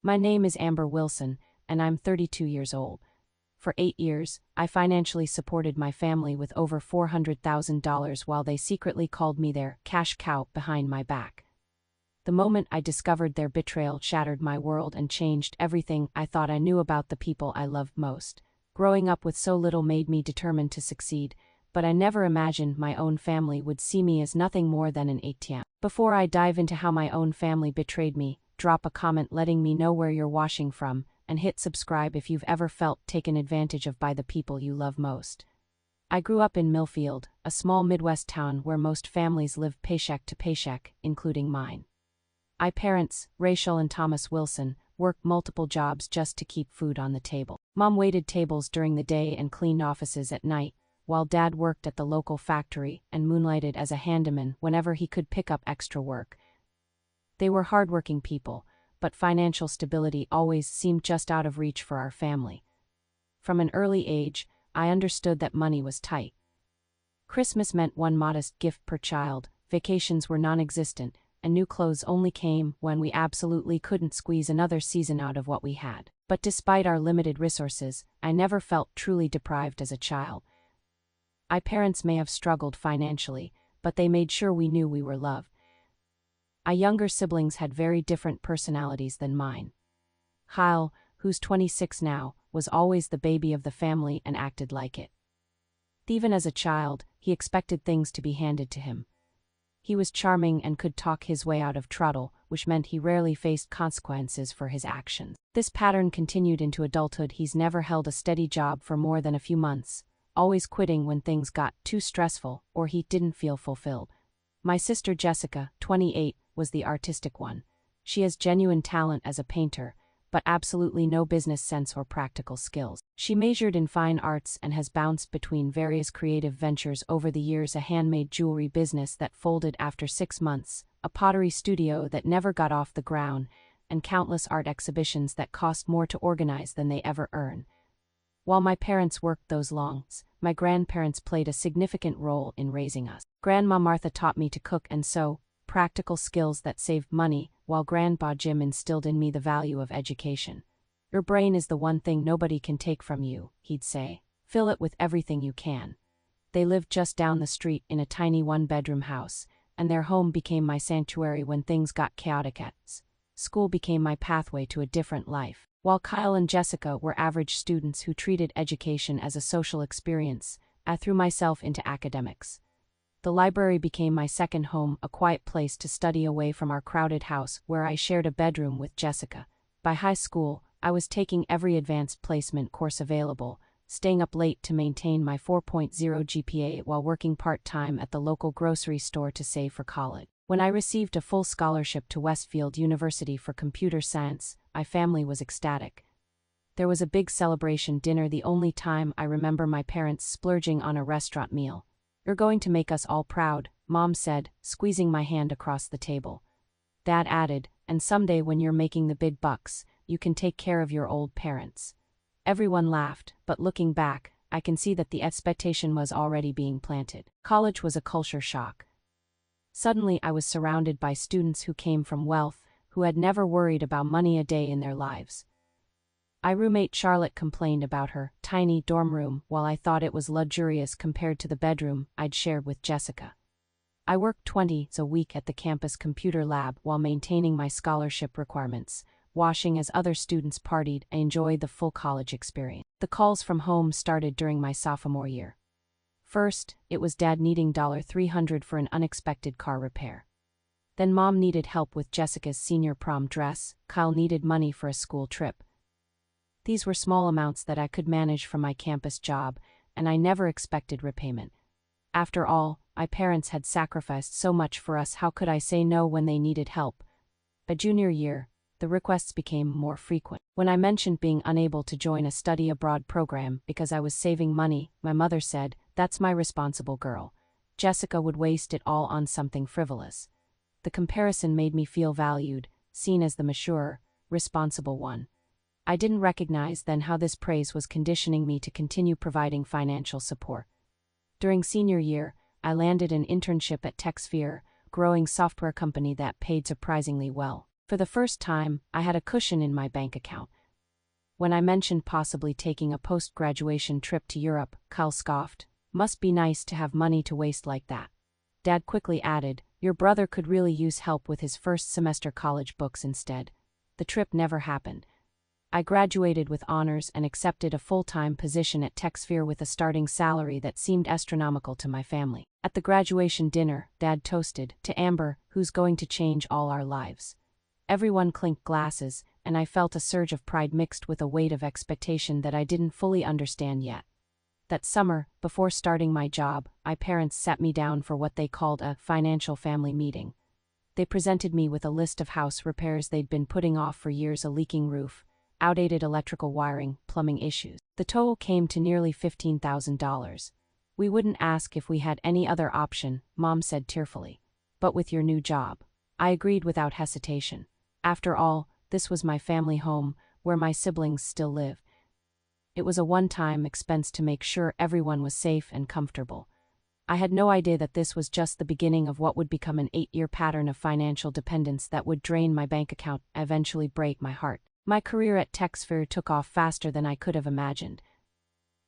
My name is Amber Wilson, and I'm 32 years old. For 8 years, I financially supported my family with over $400,000 while they secretly called me their cash cow behind my back. The moment I discovered their betrayal shattered my world and changed everything I thought I knew about the people I loved most. Growing up with so little made me determined to succeed, but I never imagined my own family would see me as nothing more than an ATM. Before I dive into how my own family betrayed me, drop a comment letting me know where you're watching from, and hit subscribe if you've ever felt taken advantage of by the people you love most. I grew up in Millfield, a small Midwest town where most families live paycheck to paycheck, including mine. My parents, Rachel and Thomas Wilson, worked multiple jobs just to keep food on the table. Mom waited tables during the day and cleaned offices at night, while Dad worked at the local factory and moonlighted as a handyman whenever he could pick up extra work. They were hardworking people, but financial stability always seemed just out of reach for our family. From an early age, I understood that money was tight. Christmas meant one modest gift per child, vacations were non-existent, and new clothes only came when we absolutely couldn't squeeze another season out of what we had. But despite our limited resources, I never felt truly deprived as a child. My parents may have struggled financially, but they made sure we knew we were loved. My younger siblings had very different personalities than mine. Kyle, who's 26 now, was always the baby of the family and acted like it. Even as a child, he expected things to be handed to him. He was charming and could talk his way out of trouble, which meant he rarely faced consequences for his actions. This pattern continued into adulthood. He's never held a steady job for more than a few months, always quitting when things got too stressful or he didn't feel fulfilled. My sister Jessica, 28, was the artistic one. She has genuine talent as a painter, but absolutely no business sense or practical skills. She majored in fine arts and has bounced between various creative ventures over the years: a handmade jewelry business that folded after 6 months, a pottery studio that never got off the ground, and countless art exhibitions that cost more to organize than they ever earn. While my parents worked those longs, my grandparents played a significant role in raising us. Grandma Martha taught me to cook and sew, practical skills that saved money, while Grandpa Jim instilled in me the value of education. Your brain is the one thing nobody can take from you, he'd say. Fill it with everything you can. They lived just down the street in a tiny one-bedroom house, and their home became my sanctuary when things got chaotic. School became my pathway to a different life. While Kyle and Jessica were average students who treated education as a social experience, I threw myself into academics. The library became my second home, a quiet place to study away from our crowded house where I shared a bedroom with Jessica. By high school, I was taking every advanced placement course available, staying up late to maintain my 4.0 GPA while working part-time at the local grocery store to save for college. When I received a full scholarship to Westfield University for computer science, my family was ecstatic. There was a big celebration dinner, the only time I remember my parents splurging on a restaurant meal. "You're going to make us all proud," Mom said, squeezing my hand across the table. Dad added, "And someday when you're making the big bucks, you can take care of your old parents." Everyone laughed, but looking back, I can see that the expectation was already being planted. College was a culture shock. Suddenly I was surrounded by students who came from wealth, who had never worried about money a day in their lives. My roommate Charlotte complained about her tiny dorm room while I thought it was luxurious compared to the bedroom I'd shared with Jessica. I worked 20 hours a week at the campus computer lab while maintaining my scholarship requirements, washing as other students partied. I enjoyed the full college experience. The calls from home started during my sophomore year. First, it was Dad needing $300 for an unexpected car repair. Then Mom needed help with Jessica's senior prom dress, Kyle needed money for a school trip. These were small amounts that I could manage from my campus job, and I never expected repayment. After all, my parents had sacrificed so much for us. How could I say no when they needed help? By junior year, the requests became more frequent. When I mentioned being unable to join a study abroad program because I was saving money, my mother said, "That's my responsible girl. Jessica would waste it all on something frivolous." The comparison made me feel valued, seen as the mature, responsible one. I didn't recognize then how this praise was conditioning me to continue providing financial support. During senior year, I landed an internship at TechSphere, a growing software company that paid surprisingly well. For the first time, I had a cushion in my bank account. When I mentioned possibly taking a post-graduation trip to Europe, Kyle scoffed. Must be nice to have money to waste like that. Dad quickly added, your brother could really use help with his first semester college books instead. The trip never happened. I graduated with honors and accepted a full-time position at TechSphere with a starting salary that seemed astronomical to my family. At the graduation dinner, Dad toasted, to Amber, who's going to change all our lives. Everyone clinked glasses, and I felt a surge of pride mixed with a weight of expectation that I didn't fully understand yet. That summer, before starting my job, my parents sat me down for what they called a financial family meeting. They presented me with a list of house repairs they'd been putting off for years: a leaking roof, outdated electrical wiring, plumbing issues. The total came to nearly $15,000. We wouldn't ask if we had any other option, Mom said tearfully. But with your new job. I agreed without hesitation. After all, this was my family home, where my siblings still live. It was a one-time expense to make sure everyone was safe and comfortable. I had no idea that this was just the beginning of what would become an 8-year pattern of financial dependence that would drain my bank account and eventually break my heart. My career at TechSphere took off faster than I could have imagined.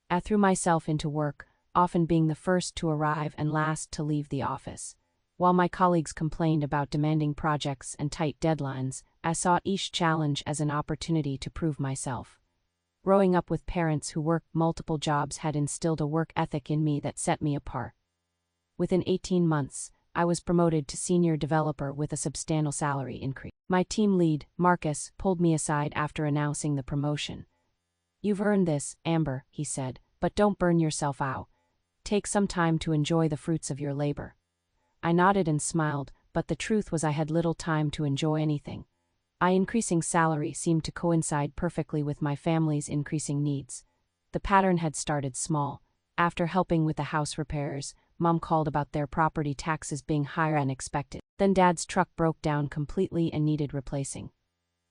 I threw myself into work, often being the first to arrive and last to leave the office. While my colleagues complained about demanding projects and tight deadlines, I saw each challenge as an opportunity to prove myself. Growing up with parents who worked multiple jobs had instilled a work ethic in me that set me apart. Within 18 months, I was promoted to senior developer with a substantial salary increase. My team lead, Marcus, pulled me aside after announcing the promotion. You've earned this, Amber, he said, but don't burn yourself out. Take some time to enjoy the fruits of your labor. I nodded and smiled, but the truth was I had little time to enjoy anything. My increasing salary seemed to coincide perfectly with my family's increasing needs. The pattern had started small. After helping with the house repairs, Mom called about their property taxes being higher than expected. Then Dad's truck broke down completely and needed replacing.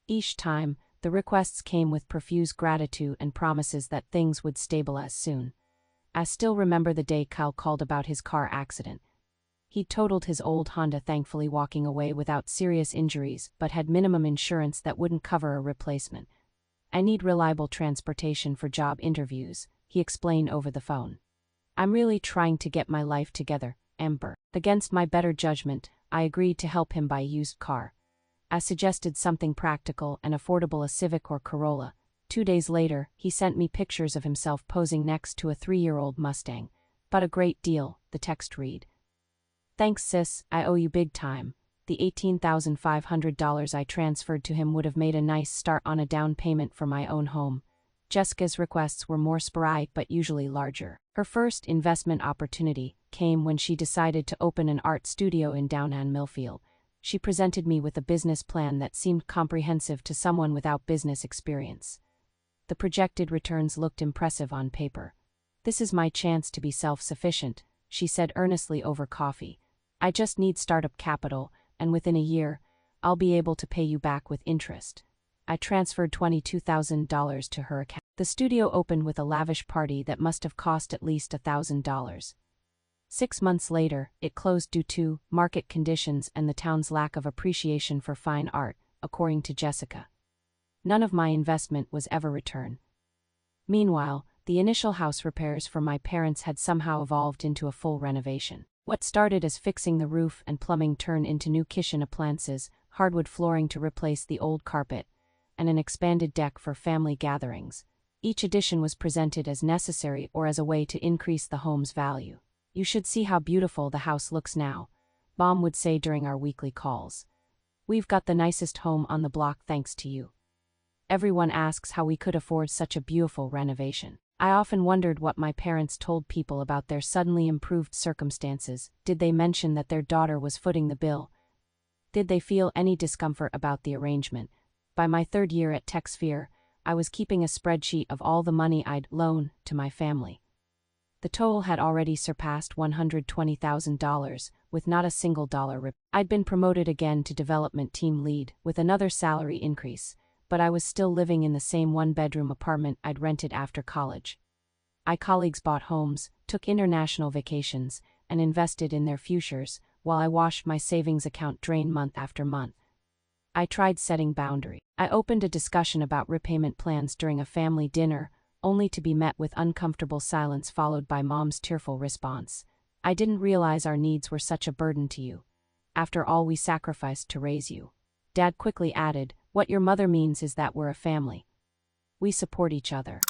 Each time, the requests came with profuse gratitude and promises that things would stabilize soon. I still remember the day Kyle called about his car accident. He'd totaled his old Honda, thankfully walking away without serious injuries, but had minimum insurance that wouldn't cover a replacement. I need reliable transportation for job interviews, he explained over the phone. I'm really trying to get my life together, Amber. Against my better judgment, I agreed to help him buy a used car. I suggested something practical and affordable, a Civic or Corolla. 2 days later, he sent me pictures of himself posing next to a 3-year-old Mustang. But a great deal, the text read. Thanks sis, I owe you big time. The $18,500 I transferred to him would have made a nice start on a down payment for my own home. Jessica's requests were more sporadic but usually larger. Her first investment opportunity came when she decided to open an art studio in downtown Millfield. She presented me with a business plan that seemed comprehensive to someone without business experience. The projected returns looked impressive on paper. This is my chance to be self-sufficient, she said earnestly over coffee. I just need startup capital, and within a year, I'll be able to pay you back with interest. I transferred $22,000 to her account. The studio opened with a lavish party that must have cost at least $1,000. 6 months later, it closed due to market conditions and the town's lack of appreciation for fine art, according to Jessica. None of my investment was ever returned. Meanwhile, the initial house repairs for my parents had somehow evolved into a full renovation. What started as fixing the roof and plumbing turned into new kitchen appliances, hardwood flooring to replace the old carpet, and an expanded deck for family gatherings. Each addition was presented as necessary or as a way to increase the home's value. You should see how beautiful the house looks now, Mom would say during our weekly calls. We've got the nicest home on the block thanks to you. Everyone asks how we could afford such a beautiful renovation. I often wondered what my parents told people about their suddenly improved circumstances. Did they mention that their daughter was footing the bill? Did they feel any discomfort about the arrangement? By my 3rd year at TechSphere, I was keeping a spreadsheet of all the money I'd loaned to my family. The total had already surpassed $120,000, with not a single dollar. I'd been promoted again to development team lead, with another salary increase, but I was still living in the same 1-bedroom apartment I'd rented after college. My colleagues bought homes, took international vacations, and invested in their futures, while I watched my savings account drain month after month. I tried setting boundaries. I opened a discussion about repayment plans during a family dinner, only to be met with uncomfortable silence followed by Mom's tearful response. I didn't realize our needs were such a burden to you. After all we sacrificed to raise you. Dad quickly added, what your mother means is that we're a family. We support each other.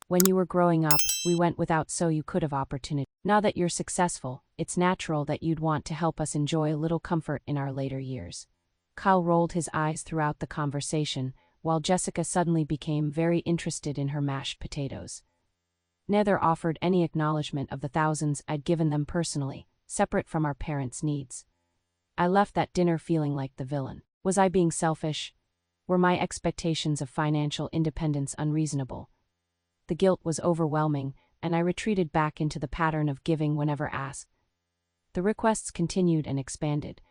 When you were growing up, we went without so you could have opportunity. Now that you're successful, it's natural that you'd want to help us enjoy a little comfort in our later years. Kyle rolled his eyes throughout the conversation, while Jessica suddenly became very interested in her mashed potatoes. Neither offered any acknowledgement of the thousands I'd given them personally, separate from our parents' needs. I left that dinner feeling like the villain. Was I being selfish? Were my expectations of financial independence unreasonable? The guilt was overwhelming, and I retreated back into the pattern of giving whenever asked. The requests continued and expanded.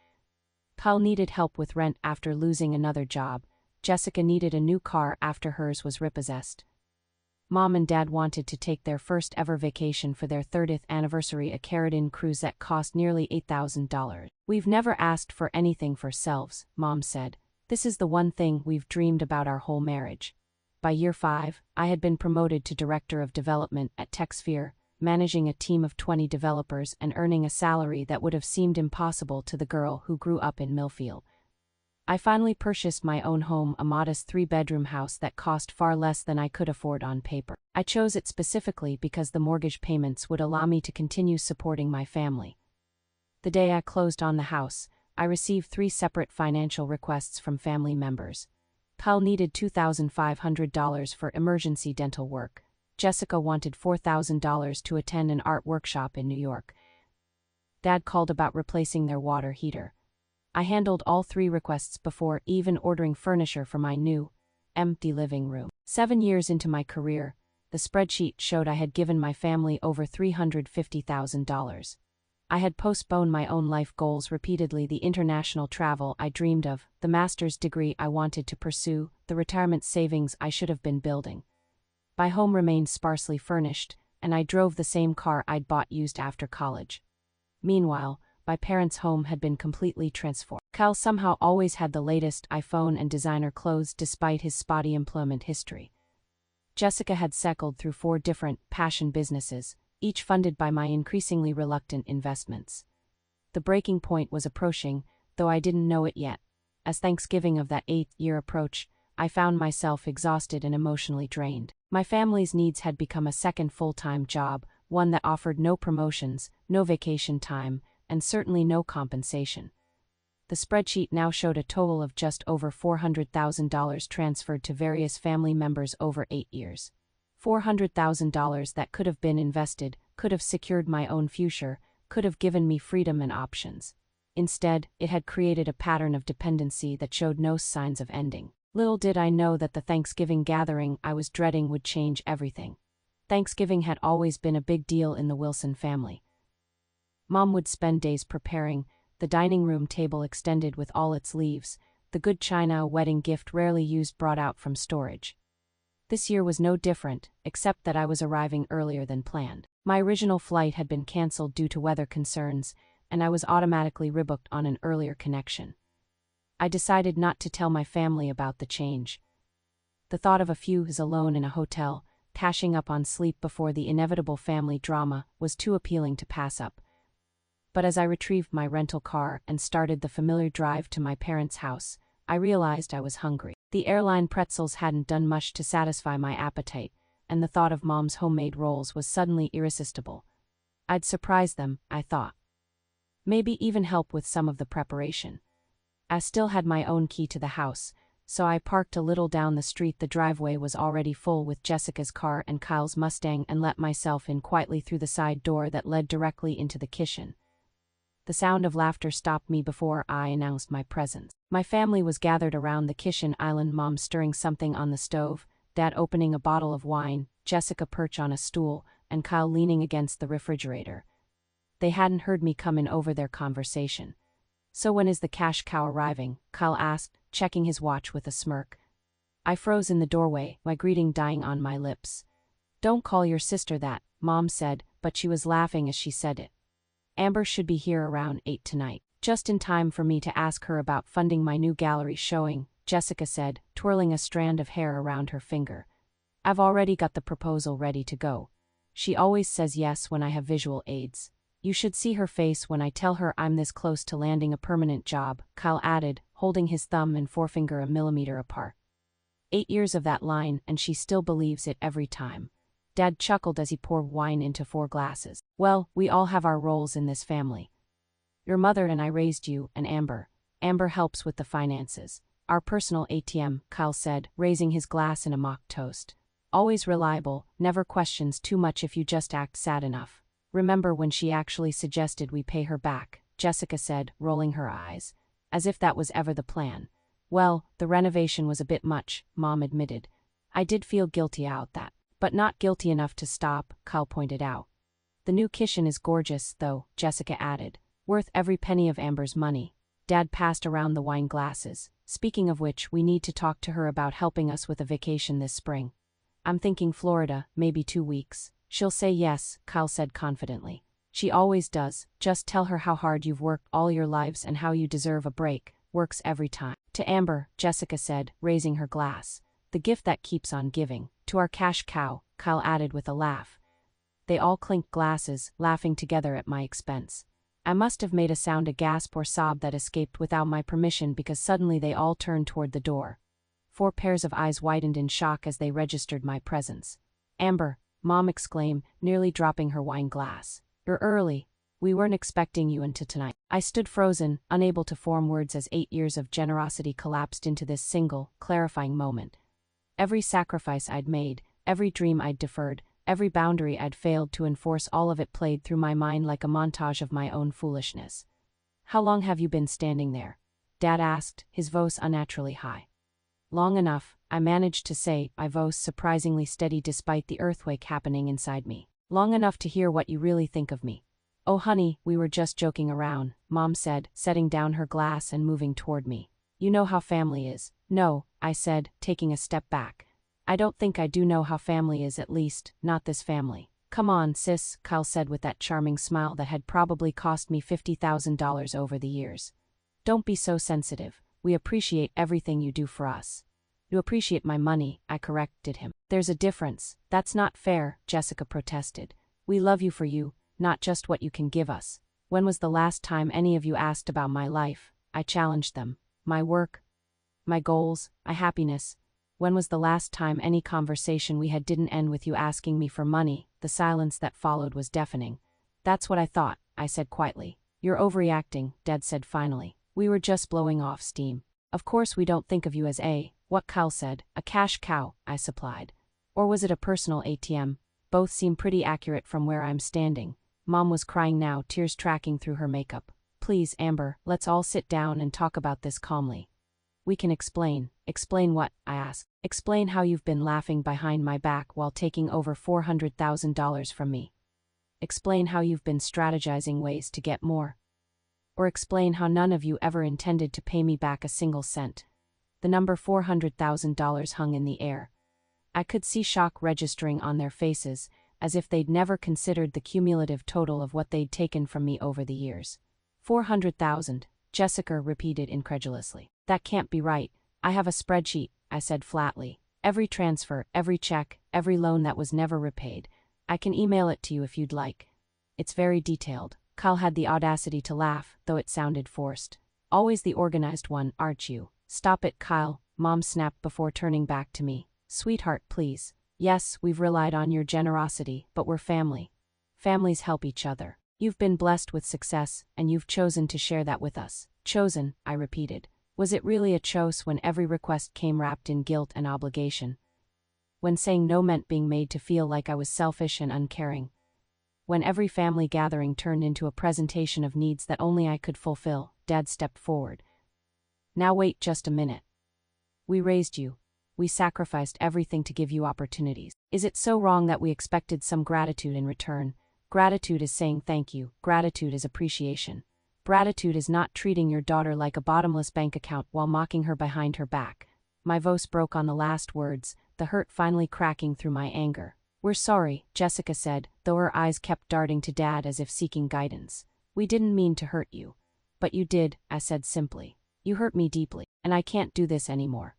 Kyle needed help with rent after losing another job. Jessica needed a new car after hers was repossessed. Mom and Dad wanted to take their first ever vacation for their 30th anniversary, a Caribbean cruise that cost nearly $8,000. We've never asked for anything for ourselves, Mom said. This is the one thing we've dreamed about our whole marriage. By year 5, I had been promoted to Director of Development at TechSphere, managing a team of 20 developers and earning a salary that would have seemed impossible to the girl who grew up in Millfield. I finally purchased my own home, a modest 3-bedroom house that cost far less than I could afford on paper. I chose it specifically because the mortgage payments would allow me to continue supporting my family. The day I closed on the house, I received 3 separate financial requests from family members. Kyle needed $2,500 for emergency dental work. Jessica wanted $4,000 to attend an art workshop in New York. Dad called about replacing their water heater. I handled all 3 requests before even ordering furniture for my new, empty living room. 7 years into my career, the spreadsheet showed I had given my family over $350,000. I had postponed my own life goals repeatedly: the international travel I dreamed of, the master's degree I wanted to pursue, the retirement savings I should have been building. My home remained sparsely furnished, and I drove the same car I'd bought used after college. Meanwhile, my parents' home had been completely transformed. Kyle somehow always had the latest iPhone and designer clothes despite his spotty employment history. Jessica had cycled through 4 different passion businesses, each funded by my increasingly reluctant investments. The breaking point was approaching, though I didn't know it yet. As Thanksgiving of that 8th year approached, I found myself exhausted and emotionally drained. My family's needs had become a second full-time job, one that offered no promotions, no vacation time, and certainly no compensation. The spreadsheet now showed a total of just over $400,000 transferred to various family members over 8 years. $400,000 that could have been invested, could have secured my own future, could have given me freedom and options. Instead, it had created a pattern of dependency that showed no signs of ending. Little did I know that the Thanksgiving gathering I was dreading would change everything. Thanksgiving had always been a big deal in the Wilson family. Mom would spend days preparing, the dining room table extended with all its leaves, the good china a wedding gift rarely used brought out from storage. This year was no different, except that I was arriving earlier than planned. My original flight had been cancelled due to weather concerns, and I was automatically rebooked on an earlier connection. I decided not to tell my family about the change. The thought of a few days alone in a hotel, cashing up on sleep before the inevitable family drama, was too appealing to pass up. But as I retrieved my rental car and started the familiar drive to my parents' house, I realized I was hungry. The airline pretzels hadn't done much to satisfy my appetite, and the thought of Mom's homemade rolls was suddenly irresistible. I'd surprise them, I thought. Maybe even help with some of the preparation. I still had my own key to the house, so I parked a little down the street. The driveway was already full with Jessica's car and Kyle's Mustang, and let myself in quietly through the side door that led directly into the kitchen. The sound of laughter stopped me before I announced my presence. My family was gathered around the kitchen island, Mom stirring something on the stove, Dad opening a bottle of wine, Jessica perched on a stool, and Kyle leaning against the refrigerator. They hadn't heard me come in over their conversation. "So when is the cash cow arriving?" Kyle asked, checking his watch with a smirk. I froze in the doorway, my greeting dying on my lips. "Don't call your sister that," Mom said, but she was laughing as she said it. "Amber should be here around 8 tonight." Just in time for me to ask her about funding my new gallery showing, Jessica said, twirling a strand of hair around her finger. I've already got the proposal ready to go. She always says yes when I have visual aids. You should see her face when I tell her I'm this close to landing a permanent job, Kyle added, holding his thumb and forefinger a millimeter apart. 8 years of that line and she still believes it every time. Dad chuckled as he poured wine into 4 glasses. Well, we all have our roles in this family. Your mother and I raised you and Amber. Amber helps with the finances. Our personal ATM, Kyle said, raising his glass in a mock toast. Always reliable, never questions too much if you just act sad enough. Remember when she actually suggested we pay her back, Jessica said, rolling her eyes. As if that was ever the plan. Well, the renovation was a bit much, Mom admitted. I did feel guilty about that. But not guilty enough to stop, Kyle pointed out. The new kitchen is gorgeous, though, Jessica added. Worth every penny of Amber's money. Dad passed around the wine glasses. Speaking of which, we need to talk to her about helping us with a vacation this spring. I'm thinking Florida, maybe 2 weeks. She'll say yes, Kyle said confidently. She always does. Just tell her how hard you've worked all your lives and how you deserve a break. Works every time. To Amber, Jessica said, raising her glass. The gift that keeps on giving. To our cash cow, Kyle added with a laugh. They all clinked glasses, laughing together at my expense. I must have made a sound, a gasp or sob that escaped without my permission because suddenly they all turned toward the door. 4 pairs of eyes widened in shock as they registered my presence. Amber, Mom exclaimed, nearly dropping her wine glass. You're early. We weren't expecting you until tonight. I stood frozen, unable to form words as 8 years of generosity collapsed into this single, clarifying moment. Every sacrifice I'd made, every dream I'd deferred, every boundary I'd failed to enforce, all of it played through my mind like a montage of my own foolishness. How long have you been standing there? Dad asked, his voice unnaturally high. Long enough, I managed to say, my voice surprisingly steady despite the earthquake happening inside me. Long enough to hear what you really think of me. Oh honey, we were just joking around, Mom said, setting down her glass and moving toward me. You know how family is. No, I said, taking a step back. I don't think I do know how family is, at least, not this family. Come on, sis, Kyle said with that charming smile that had probably cost me $50,000 over the years. Don't be so sensitive. We appreciate everything you do for us. You appreciate my money, I corrected him. There's a difference. That's not fair, Jessica protested. We love you for you, not just what you can give us. When was the last time any of you asked about my life? I challenged them. My work, my goals, my happiness. When was the last time any conversation we had didn't end with you asking me for money? The silence that followed was deafening. That's what I thought, I said quietly. You're overreacting, Dad said finally. We were just blowing off steam. Of course we don't think of you as what Kyle said, a cash cow, I supplied. Or was it a personal ATM? Both seem pretty accurate from where I'm standing. Mom was crying now, tears tracking through her makeup. Please, Amber, let's all sit down and talk about this calmly. We can explain. Explain what? I asked. Explain how you've been laughing behind my back while taking over $400,000 from me. Explain how you've been strategizing ways to get more. Or explain how none of you ever intended to pay me back a single cent. The number $400,000 hung in the air. I could see shock registering on their faces, as if they'd never considered the cumulative total of what they'd taken from me over the years. 400,000, Jessica repeated incredulously. That can't be right. I have a spreadsheet, I said flatly. Every transfer, every check, every loan that was never repaid. I can email it to you if you'd like. It's very detailed. Kyle had the audacity to laugh, though it sounded forced. Always the organized one, aren't you? Stop it, Kyle, Mom snapped before turning back to me. Sweetheart, please. Yes, we've relied on your generosity, but we're family. Families help each other. You've been blessed with success, and you've chosen to share that with us. Chosen, I repeated. Was it really a choice when every request came wrapped in guilt and obligation? When saying no meant being made to feel like I was selfish and uncaring? When every family gathering turned into a presentation of needs that only I could fulfill? Dad stepped forward. Now wait just a minute. We raised you. We sacrificed everything to give you opportunities. Is it so wrong that we expected some gratitude in return? Gratitude is saying thank you. Gratitude is appreciation. Gratitude is not treating your daughter like a bottomless bank account while mocking her behind her back. My voice broke on the last words, the hurt finally cracking through my anger. We're sorry, Jessica said, though her eyes kept darting to Dad as if seeking guidance. We didn't mean to hurt you. But you did, I said simply. You hurt me deeply, and I can't do this anymore.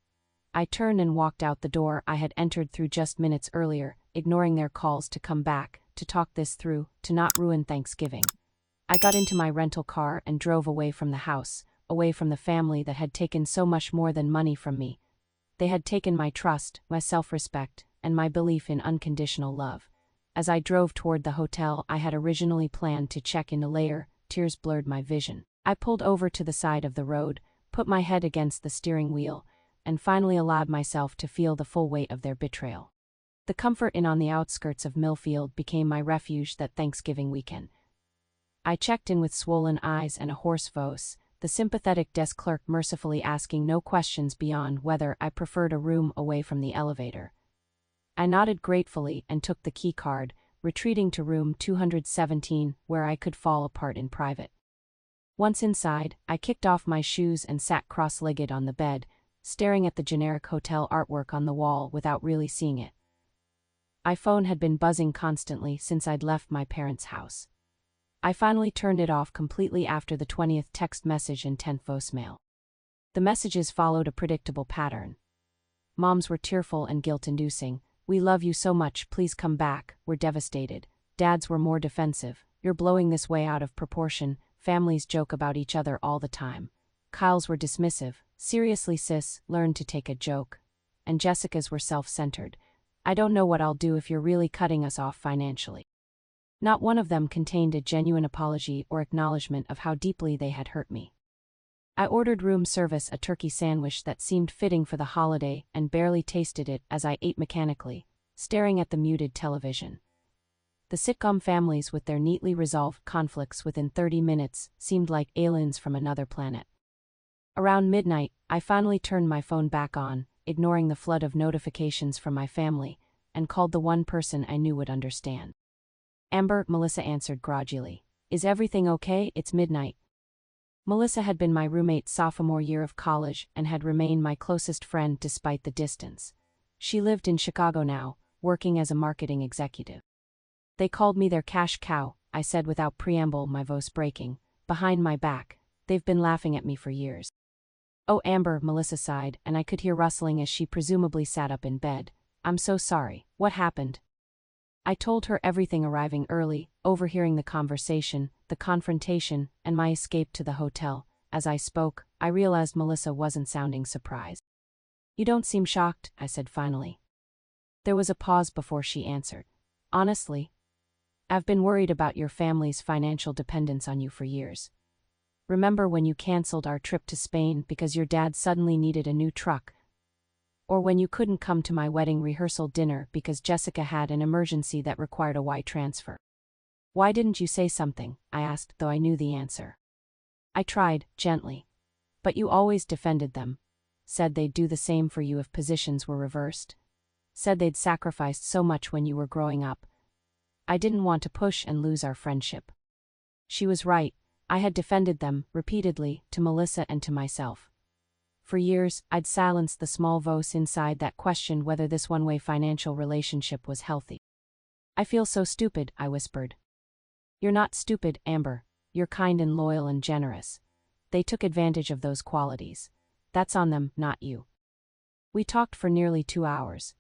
I turned and walked out the door I had entered through just minutes earlier, ignoring their calls to come back, to talk this through, to not ruin Thanksgiving. I got into my rental car and drove away from the house, away from the family that had taken so much more than money from me. They had taken my trust, my self-respect, and my belief in unconditional love. As I drove toward the hotel I had originally planned to check in later, tears blurred my vision. I pulled over to the side of the road, put my head against the steering wheel, and finally allowed myself to feel the full weight of their betrayal. The comfort inn on the outskirts of Millfield became my refuge that Thanksgiving weekend. I checked in with swollen eyes and a hoarse voice, the sympathetic desk clerk mercifully asking no questions beyond whether I preferred a room away from the elevator. I nodded gratefully and took the key card, retreating to room 217 where I could fall apart in private. Once inside, I kicked off my shoes and sat cross-legged on the bed, staring at the generic hotel artwork on the wall without really seeing it. My phone had been buzzing constantly since I'd left my parents' house. I finally turned it off completely after the 20th text message and 10th voicemail. The messages followed a predictable pattern. Moms were tearful and guilt-inducing. "We love you so much, please come back, we're devastated." Dads were more defensive. "You're blowing this way out of proportion." Families joke about each other all the time. Kyle's were dismissive. "Seriously sis, learn to take a joke." And Jessica's were self-centered. "I don't know what I'll do if you're really cutting us off financially." Not one of them contained a genuine apology or acknowledgement of how deeply they had hurt me. I ordered room service a turkey sandwich that seemed fitting for the holiday and barely tasted it as I ate mechanically, staring at the muted television. The sitcom families with their neatly resolved conflicts within 30 minutes seemed like aliens from another planet. Around midnight, I finally turned my phone back on, ignoring the flood of notifications from my family, and called the one person I knew would understand. "Amber," Melissa answered grudgingly. "Is everything okay? It's midnight." Melissa had been my roommate sophomore year of college and had remained my closest friend despite the distance. She lived in Chicago now, working as a marketing executive. "They called me their cash cow," I said without preamble, my voice breaking. "Behind my back. They've been laughing at me for years." "Oh, Amber," Melissa sighed, and I could hear rustling as she presumably sat up in bed. "I'm so sorry. What happened?" I told her everything, arriving early, overhearing the conversation, the confrontation, and my escape to the hotel. As I spoke, I realized Melissa wasn't sounding surprised. "You don't seem shocked," I said finally. There was a pause before she answered. "Honestly, I've been worried about your family's financial dependence on you for years. Remember when you canceled our trip to Spain because your dad suddenly needed a new truck? Or when you couldn't come to my wedding rehearsal dinner because Jessica had an emergency that required a wire transfer? Why didn't you say something?" I asked, though I knew the answer. "I tried, gently. But you always defended them. Said they'd do the same for you if positions were reversed. Said they'd sacrificed so much when you were growing up. I didn't want to push and lose our friendship." She was right. I had defended them, repeatedly, to Melissa and to myself. For years, I'd silenced the small voice inside that questioned whether this one-way financial relationship was healthy. "I feel so stupid," I whispered. "You're not stupid, Amber. You're kind and loyal and generous. They took advantage of those qualities. That's on them, not you." We talked for nearly 2 hours.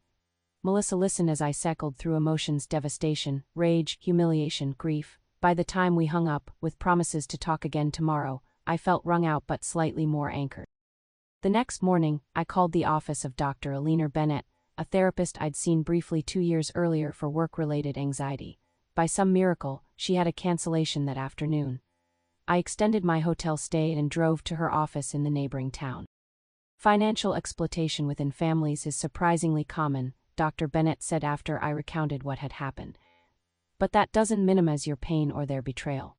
Melissa listened as I cycled through emotions: devastation, rage, humiliation, grief. By the time we hung up, with promises to talk again tomorrow, I felt wrung out but slightly more anchored. The next morning, I called the office of Dr. Alina Bennett, a therapist I'd seen briefly 2 years earlier for work-related anxiety. By some miracle, she had a cancellation that afternoon. I extended my hotel stay and drove to her office in the neighboring town. "Financial exploitation within families is surprisingly common," Dr. Bennett said after I recounted what had happened. "But that doesn't minimize your pain or their betrayal."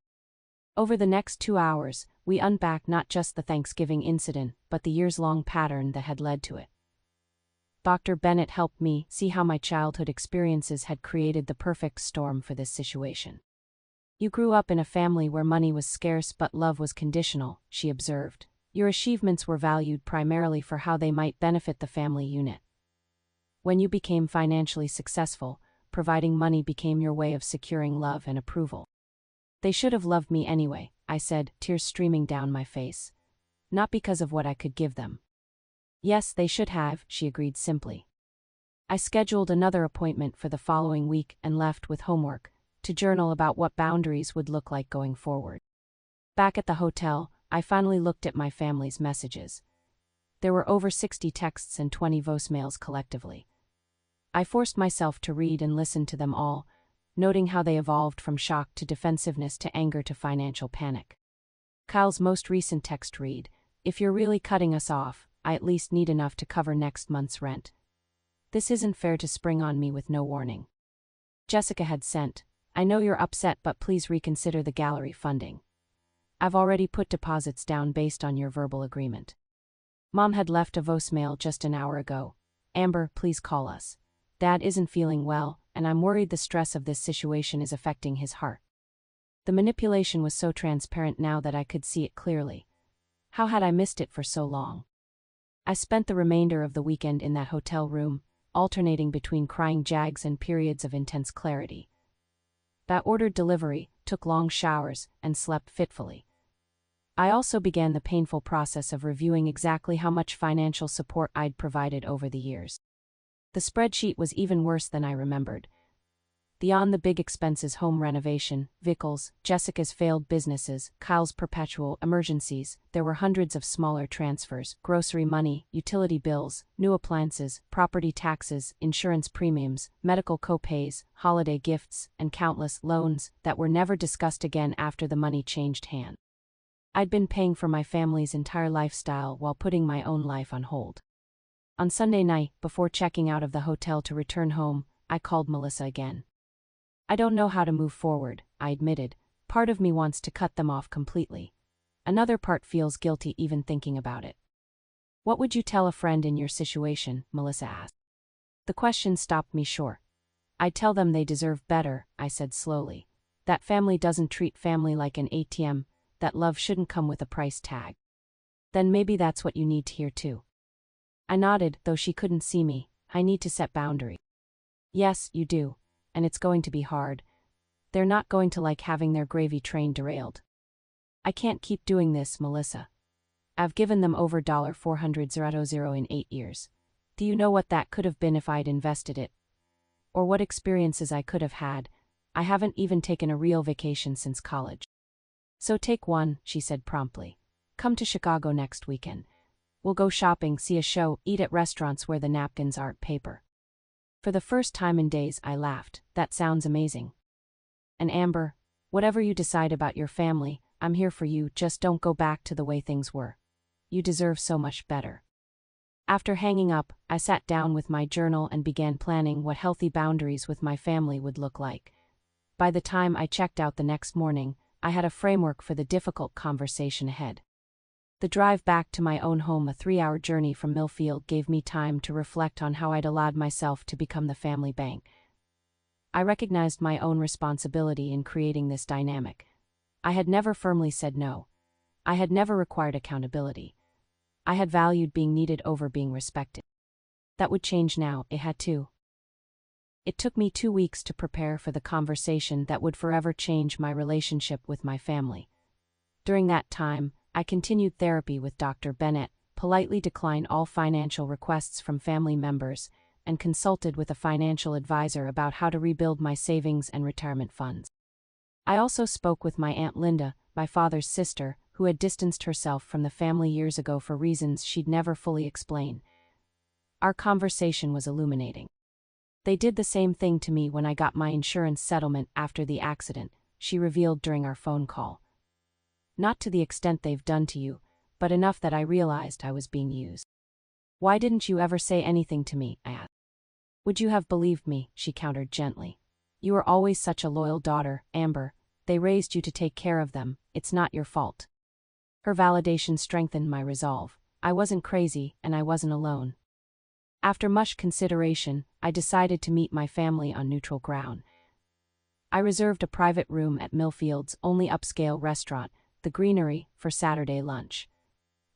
Over the next 2 hours, we unpacked not just the Thanksgiving incident, but the years-long pattern that had led to it. Dr. Bennett helped me see how my childhood experiences had created the perfect storm for this situation. "You grew up in a family where money was scarce but love was conditional," she observed. "Your achievements were valued primarily for how they might benefit the family unit. When you became financially successful, providing money became your way of securing love and approval. They should have loved me anyway," I said, tears streaming down my face. Not because of what I could give them. Yes, they should have, she agreed simply. I scheduled another appointment for the following week and left with homework, to journal about what boundaries would look like going forward. Back at the hotel, I finally looked at my family's messages. There were over 60 texts and 20 voicemails collectively. I forced myself to read and listen to them all, noting how they evolved from shock to defensiveness to anger to financial panic. Kyle's most recent text read, "If you're really cutting us off, I at least need enough to cover next month's rent. This isn't fair to spring on me with no warning." Jessica had sent, "I know you're upset, but please reconsider the gallery funding. I've already put deposits down based on your verbal agreement." Mom had left a voicemail just an hour ago. "Amber, please call us. Dad isn't feeling well, and I'm worried the stress of this situation is affecting his heart." The manipulation was so transparent now that I could see it clearly. How had I missed it for so long? I spent the remainder of the weekend in that hotel room, alternating between crying jags and periods of intense clarity. I ordered delivery, took long showers, and slept fitfully. I also began the painful process of reviewing exactly how much financial support I'd provided over the years. The spreadsheet was even worse than I remembered. Beyond the big expenses, home renovation, vehicles, Jessica's failed businesses, Kyle's perpetual emergencies, there were hundreds of smaller transfers, grocery money, utility bills, new appliances, property taxes, insurance premiums, medical co-pays, holiday gifts, and countless loans that were never discussed again after the money changed hands. I'd been paying for my family's entire lifestyle while putting my own life on hold. On Sunday night, before checking out of the hotel to return home, I called Melissa again. "I don't know how to move forward," I admitted. "Part of me wants to cut them off completely. Another part feels guilty even thinking about it." "What would you tell a friend in your situation?" Melissa asked. The question stopped me short. "I'd tell them they deserve better," I said slowly. "That family doesn't treat family like an ATM, that love shouldn't come with a price tag." "Then maybe that's what you need to hear too." I nodded, though she couldn't see me. "I need to set boundaries." "Yes, you do. And it's going to be hard. They're not going to like having their gravy train derailed." "I can't keep doing this, Melissa. I've given them over $400,000 in 8 years. Do you know what that could have been if I'd invested it? Or what experiences I could have had? I haven't even taken a real vacation since college." "So take one," she said promptly. "Come to Chicago next weekend. We'll go shopping, see a show, eat at restaurants where the napkins aren't paper." For the first time in days, I laughed. "That sounds amazing. And Amber, whatever you decide about your family, I'm here for you, just don't go back to the way things were. You deserve so much better." After hanging up, I sat down with my journal and began planning what healthy boundaries with my family would look like. By the time I checked out the next morning, I had a framework for the difficult conversation ahead. The drive back to my own home, a 3-hour journey from Millfield, gave me time to reflect on how I'd allowed myself to become the family bank. I recognized my own responsibility in creating this dynamic. I had never firmly said no. I had never required accountability. I had valued being needed over being respected. That would change now, it had to. It took me 2 weeks to prepare for the conversation that would forever change my relationship with my family. During that time, I continued therapy with Dr. Bennett, politely declined all financial requests from family members, and consulted with a financial advisor about how to rebuild my savings and retirement funds. I also spoke with my Aunt Linda, my father's sister, who had distanced herself from the family years ago for reasons she'd never fully explain. Our conversation was illuminating. "They did the same thing to me when I got my insurance settlement after the accident," she revealed during our phone call. "Not to the extent they've done to you, but enough that I realized I was being used." "Why didn't you ever say anything to me?" I asked. "Would you have believed me?" she countered gently. "You were always such a loyal daughter, Amber. They raised you to take care of them. It's not your fault." Her validation strengthened my resolve. I wasn't crazy, and I wasn't alone. After much consideration, I decided to meet my family on neutral ground. I reserved a private room at Millfield's only upscale restaurant, the Greenery, for Saturday lunch.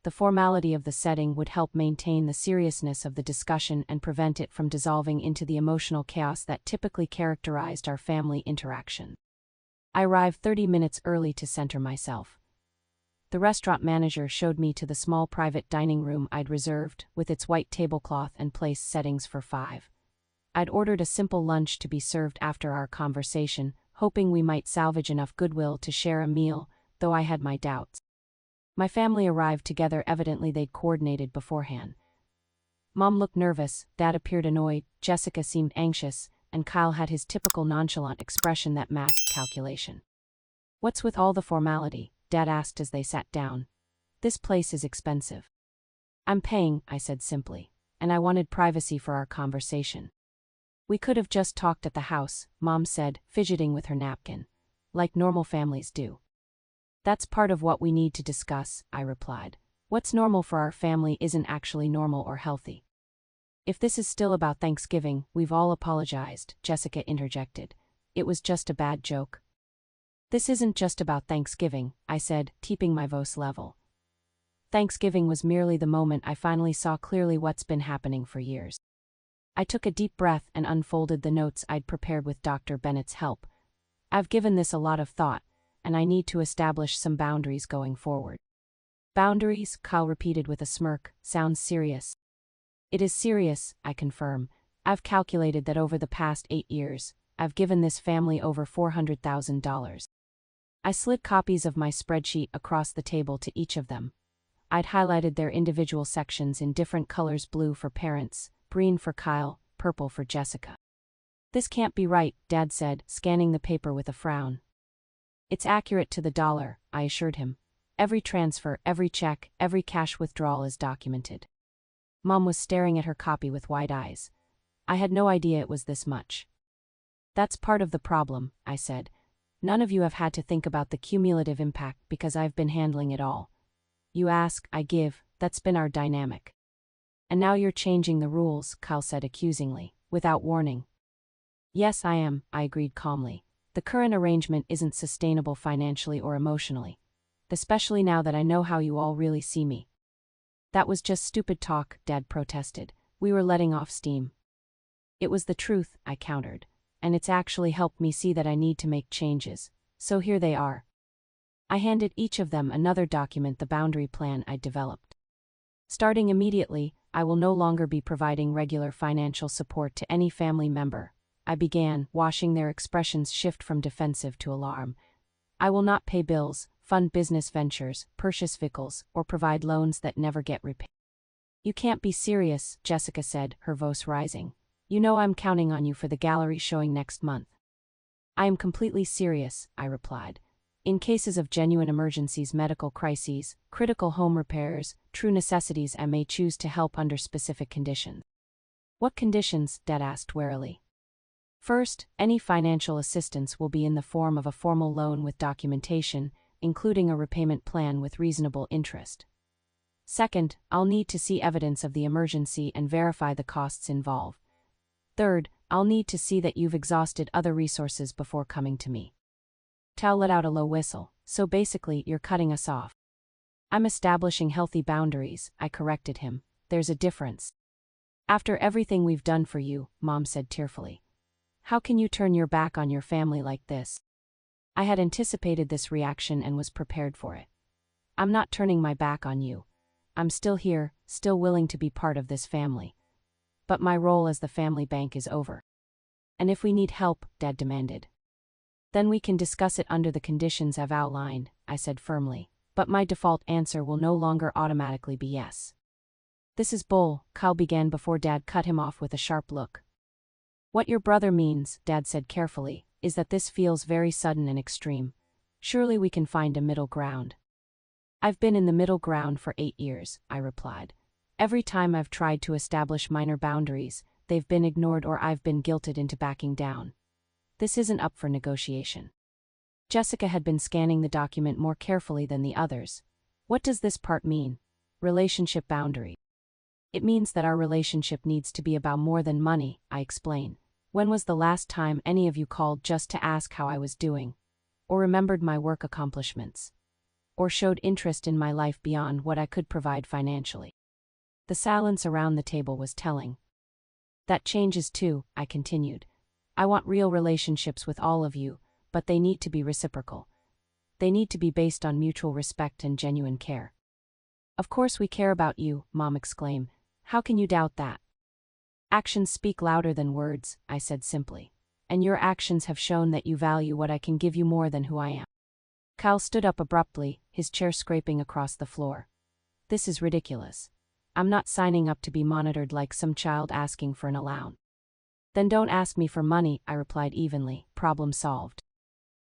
The formality of the setting would help maintain the seriousness of the discussion and prevent it from dissolving into the emotional chaos that typically characterized our family interaction. I arrived 30 minutes early to center myself. The restaurant manager showed me to the small private dining room I'd reserved, with its white tablecloth and place settings for 5. I'd ordered a simple lunch to be served after our conversation, hoping we might salvage enough goodwill to share a meal, though I had my doubts. My family arrived together. Evidently they'd coordinated beforehand. Mom looked nervous, Dad appeared annoyed, Jessica seemed anxious, and Kyle had his typical nonchalant expression that masked calculation. "What's with all the formality?" Dad asked as they sat down. "This place is expensive." "I'm paying," I said simply, "and I wanted privacy for our conversation." "We could have just talked at the house," Mom said, fidgeting with her napkin. "Like normal families do." "That's part of what we need to discuss," I replied. "What's normal for our family isn't actually normal or healthy." "If this is still about Thanksgiving, we've all apologized," Jessica interjected. "It was just a bad joke." "This isn't just about Thanksgiving," I said, keeping my voice level. Thanksgiving was merely the moment I finally saw clearly what's been happening for years. I took a deep breath and unfolded the notes I'd prepared with Dr. Bennett's help. "I've given this a lot of thought, and I need to establish some boundaries going forward." "Boundaries?" Kyle repeated with a smirk. "Sounds serious." "It is serious," I confirm. "I've calculated that over the past 8 years, I've given this family over $400,000. I slid copies of my spreadsheet across the table to each of them. I'd highlighted their individual sections in different colors: blue for parents, green for Kyle, purple for Jessica. "This can't be right," Dad said, scanning the paper with a frown. "It's accurate to the dollar," I assured him. "Every transfer, every check, every cash withdrawal is documented." Mom was staring at her copy with wide eyes. "I had no idea it was this much." "That's part of the problem," I said. "None of you have had to think about the cumulative impact because I've been handling it all. You ask, I give, that's been our dynamic." "And now you're changing the rules," Kyle said accusingly, "without warning." "Yes, I am," I agreed calmly. "The current arrangement isn't sustainable financially or emotionally. Especially now that I know how you all really see me." "That was just stupid talk," Dad protested. "We were letting off steam." "It was the truth," I countered. "And it's actually helped me see that I need to make changes. So here they are." I handed each of them another document, the boundary plan I'd developed. "Starting immediately, I will no longer be providing regular financial support to any family member," I began, watching their expressions shift from defensive to alarm. "I will not pay bills, fund business ventures, purchase vehicles, or provide loans that never get repaid." "You can't be serious," Jessica said, her voice rising. "You know I'm counting on you for the gallery showing next month." "I am completely serious," I replied. "In cases of genuine emergencies, medical crises, critical home repairs, true necessities, I may choose to help under specific conditions." "What conditions?" Dad asked warily. "First, any financial assistance will be in the form of a formal loan with documentation, including a repayment plan with reasonable interest. Second, I'll need to see evidence of the emergency and verify the costs involved. Third, I'll need to see that you've exhausted other resources before coming to me." Tal let out a low whistle. "So basically, you're cutting us off." "I'm establishing healthy boundaries," I corrected him. "There's a difference." "After everything we've done for you," Mom said tearfully. "How can you turn your back on your family like this?" I had anticipated this reaction and was prepared for it. "I'm not turning my back on you. I'm still here, still willing to be part of this family. But my role as the family bank is over." "And if we need help," Dad demanded. "Then we can discuss it under the conditions I've outlined," I said firmly. "But my default answer will no longer automatically be yes." "This is bull," Kyle began before Dad cut him off with a sharp look. "What your brother means," Dad said carefully, "is that this feels very sudden and extreme. Surely we can find a middle ground." "I've been in the middle ground for 8 years," I replied. "Every time I've tried to establish minor boundaries, they've been ignored or I've been guilted into backing down. This isn't up for negotiation." Jessica had been scanning the document more carefully than the others. "What does this part mean? Relationship boundary." "It means that our relationship needs to be about more than money," I explained. "When was the last time any of you called just to ask how I was doing? Or remembered my work accomplishments? Or showed interest in my life beyond what I could provide financially?" The silence around the table was telling. "That changes too," I continued. "I want real relationships with all of you, but they need to be reciprocal. They need to be based on mutual respect and genuine care. Of course we care about you, Mom exclaimed. How can you doubt that? Actions speak louder than words, I said simply. And your actions have shown that you value what I can give you more than who I am. Kyle stood up abruptly, his chair scraping across the floor. This is ridiculous. I'm not signing up to be monitored like some child asking for an allowance. Then don't ask me for money, I replied evenly. Problem solved.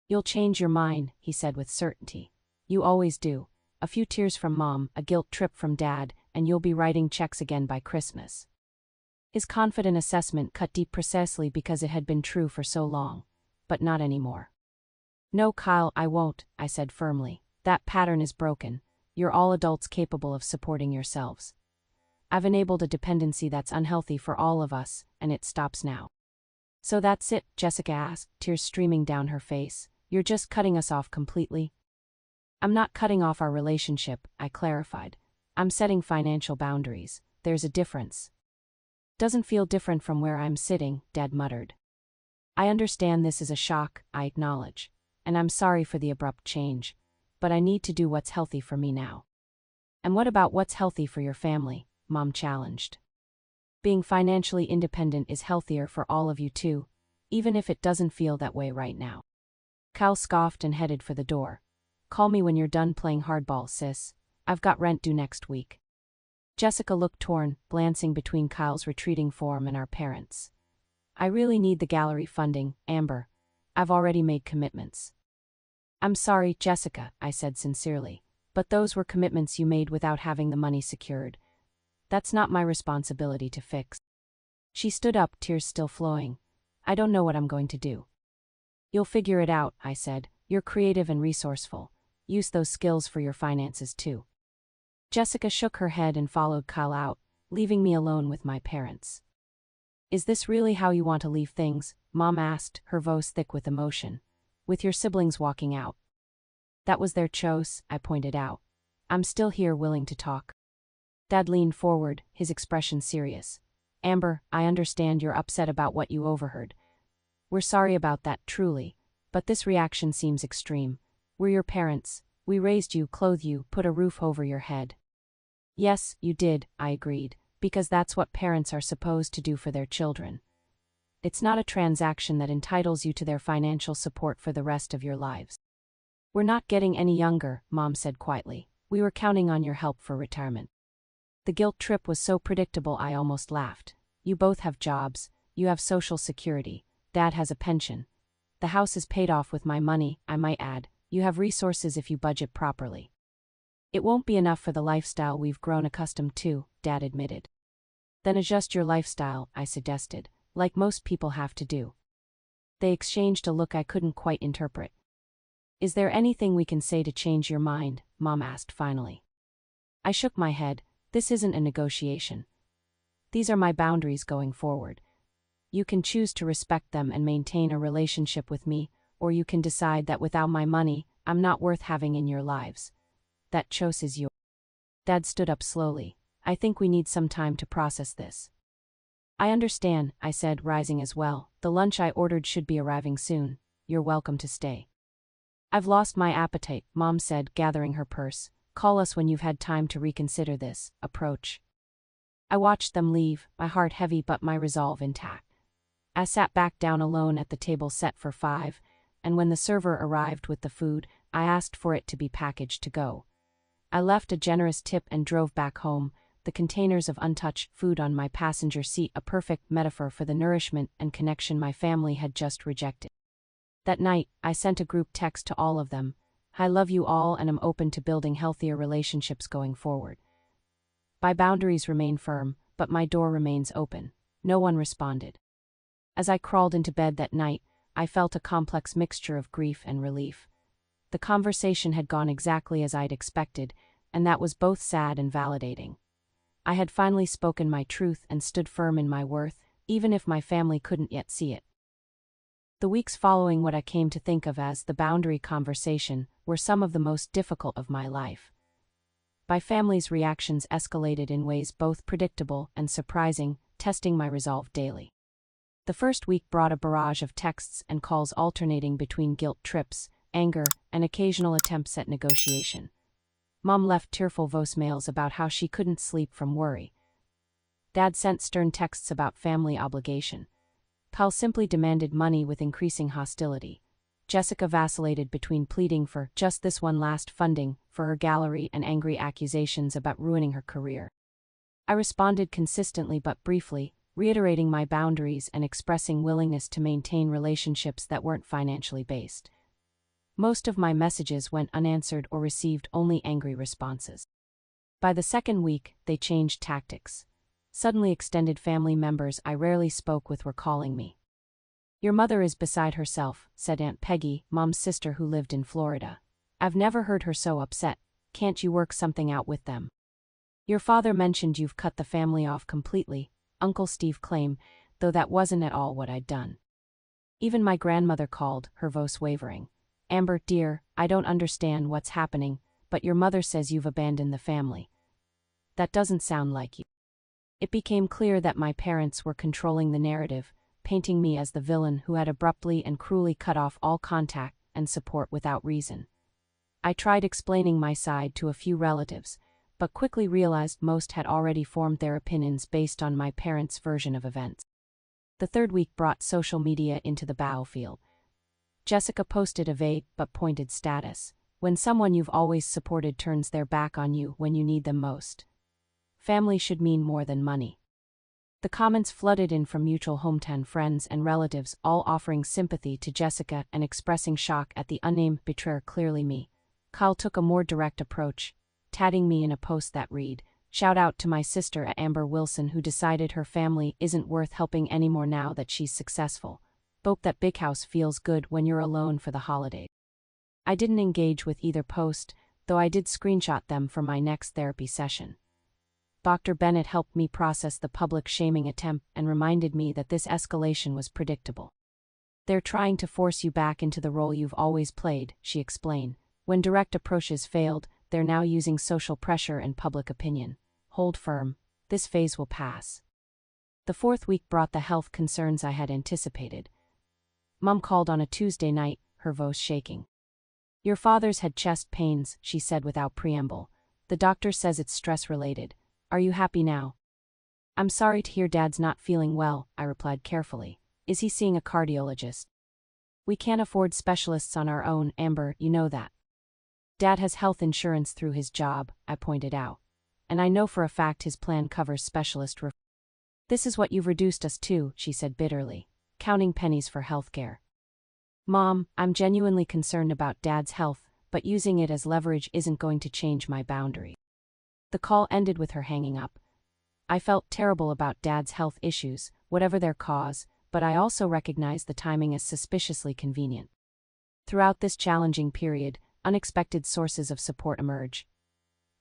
You'll change your mind, he said with certainty. You always do. A few tears from Mom, a guilt trip from Dad, and you'll be writing checks again by Christmas. His confident assessment cut deep precisely because it had been true for so long. But not anymore. No, Kyle, I won't, I said firmly. That pattern is broken. You're all adults capable of supporting yourselves. I've enabled a dependency that's unhealthy for all of us, and it stops now. So that's it, Jessica asked, tears streaming down her face. You're just cutting us off completely? I'm not cutting off our relationship, I clarified. I'm setting financial boundaries. There's a difference. Doesn't feel different from where I'm sitting, Dad muttered. I understand this is a shock, I acknowledge. And I'm sorry for the abrupt change. But I need to do what's healthy for me now. And what about what's healthy for your family? Mom challenged. Being financially independent is healthier for all of you too, even if it doesn't feel that way right now. Cal scoffed and headed for the door. Call me when you're done playing hardball, sis. I've got rent due next week. Jessica looked torn, glancing between Kyle's retreating form and our parents. I really need the gallery funding, Amber. I've already made commitments. I'm sorry, Jessica, I said sincerely, but those were commitments you made without having the money secured. That's not my responsibility to fix. She stood up, tears still flowing. I don't know what I'm going to do. You'll figure it out, I said. You're creative and resourceful. Use those skills for your finances too. Jessica shook her head and followed Kyle out, leaving me alone with my parents. Is this really how you want to leave things? Mom asked, her voice thick with emotion. With your siblings walking out. That was their choice, I pointed out. I'm still here willing to talk. Dad leaned forward, his expression serious. Amber, I understand you're upset about what you overheard. We're sorry about that, truly. But this reaction seems extreme. We're your parents. We raised you, clothed you, put a roof over your head. Yes, you did, I agreed, because that's what parents are supposed to do for their children. It's not a transaction that entitles you to their financial support for the rest of your lives. We're not getting any younger, Mom said quietly. We were counting on your help for retirement. The guilt trip was so predictable I almost laughed. You both have jobs, you have Social Security, Dad has a pension. The house is paid off with my money, I might add. You have resources if you budget properly. It won't be enough for the lifestyle we've grown accustomed to, Dad admitted. Then adjust your lifestyle, I suggested, like most people have to do. They exchanged a look I couldn't quite interpret. Is there anything we can say to change your mind? Mom asked finally. I shook my head. This isn't a negotiation. These are my boundaries going forward. You can choose to respect them and maintain a relationship with me, or you can decide that without my money, I'm not worth having in your lives. That choice is yours. Dad stood up slowly. I think we need some time to process this. I understand, I said, rising as well. The lunch I ordered should be arriving soon. You're welcome to stay. I've lost my appetite, Mom said, gathering her purse. Call us when you've had time to reconsider this approach. I watched them leave, my heart heavy but my resolve intact. I sat back down alone at the table set for 5, and when the server arrived with the food, I asked for it to be packaged to go. I left a generous tip and drove back home, the containers of untouched food on my passenger seat a perfect metaphor for the nourishment and connection my family had just rejected. That night, I sent a group text to all of them. I love you all and am open to building healthier relationships going forward. My boundaries remain firm, but my door remains open. No one responded. As I crawled into bed that night, I felt a complex mixture of grief and relief. The conversation had gone exactly as I'd expected, and that was both sad and validating. I had finally spoken my truth and stood firm in my worth, even if my family couldn't yet see it. The weeks following what I came to think of as the boundary conversation were some of the most difficult of my life. My family's reactions escalated in ways both predictable and surprising, testing my resolve daily. The first week brought a barrage of texts and calls alternating between guilt trips, anger, and occasional attempts at negotiation. Mom left tearful voicemails about how she couldn't sleep from worry. Dad sent stern texts about family obligation. Pal simply demanded money with increasing hostility. Jessica vacillated between pleading for just this one last funding for her gallery and angry accusations about ruining her career. I responded consistently but briefly, reiterating my boundaries and expressing willingness to maintain relationships that weren't financially based. Most of my messages went unanswered or received only angry responses. By the second week, they changed tactics. Suddenly extended family members I rarely spoke with were calling me. "Your mother is beside herself," said Aunt Peggy, Mom's sister who lived in Florida. "I've never heard her so upset. Can't you work something out with them?" "Your father mentioned you've cut the family off completely," Uncle Steve claimed, though that wasn't at all what I'd done. Even my grandmother called, her voice wavering. "Amber, dear, I don't understand what's happening, but your mother says you've abandoned the family. That doesn't sound like you." It became clear that my parents were controlling the narrative, painting me as the villain who had abruptly and cruelly cut off all contact and support without reason. I tried explaining my side to a few relatives, but quickly realized most had already formed their opinions based on my parents' version of events. The third week brought social media into the battlefield. Jessica posted a vague but pointed status: "When someone you've always supported turns their back on you when you need them most. Family should mean more than money." The comments flooded in from mutual hometown friends and relatives, all offering sympathy to Jessica and expressing shock at the unnamed betrayer. Clearly me. Kyle took a more direct approach, tagging me in a post that read, "Shout out to my sister Amber Wilson who decided her family isn't worth helping anymore now that she's successful. Hope that big house feels good when you're alone for the holidays." I didn't engage with either post, though I did screenshot them for my next therapy session. Dr. Bennett helped me process the public shaming attempt and reminded me that this escalation was predictable. "They're trying to force you back into the role you've always played," she explained. "When direct approaches failed, they're now using social pressure and public opinion. Hold firm. This phase will pass." The fourth week brought the health concerns I had anticipated. Mom called on a Tuesday night, her voice shaking. "Your father's had chest pains," she said without preamble. "The doctor says it's stress-related. Are you happy now?" "I'm sorry to hear Dad's not feeling well," I replied carefully. "Is he seeing a cardiologist?" "We can't afford specialists on our own, Amber, you know that." "Dad has health insurance through his job," I pointed out. "And I know for a fact his plan covers specialist referrals." "This is what you've reduced us to," she said bitterly. "Counting pennies for healthcare." "Mom, I'm genuinely concerned about Dad's health, but using it as leverage isn't going to change my boundary." The call ended with her hanging up. I felt terrible about Dad's health issues, whatever their cause, but I also recognized the timing as suspiciously convenient. Throughout this challenging period, unexpected sources of support emerged.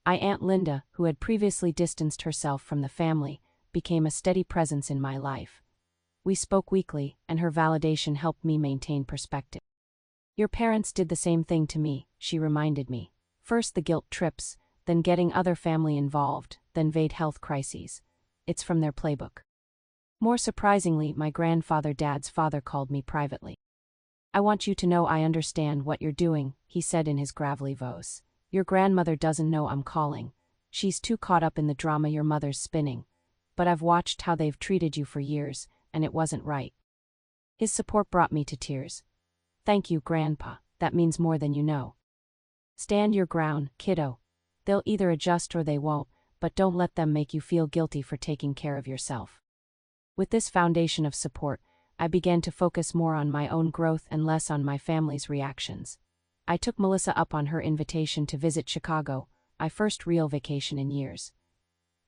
Aunt Linda, who had previously distanced herself from the family, became a steady presence in my life. We spoke weekly, and her validation helped me maintain perspective. "Your parents did the same thing to me," she reminded me. "First the guilt trips, then getting other family involved, then vague health crises. It's from their playbook." More surprisingly, my grandfather, Dad's father, called me privately. "I want you to know I understand what you're doing," he said in his gravelly voice. "Your grandmother doesn't know I'm calling. She's too caught up in the drama your mother's spinning. But I've watched how they've treated you for years, and it wasn't right." His support brought me to tears. "Thank you, Grandpa, that means more than you know. Stand your ground, kiddo. They'll either adjust or they won't, but don't let them make you feel guilty for taking care of yourself." With this foundation of support, I began to focus more on my own growth and less on my family's reactions. I took Melissa up on her invitation to visit Chicago, my first real vacation in years.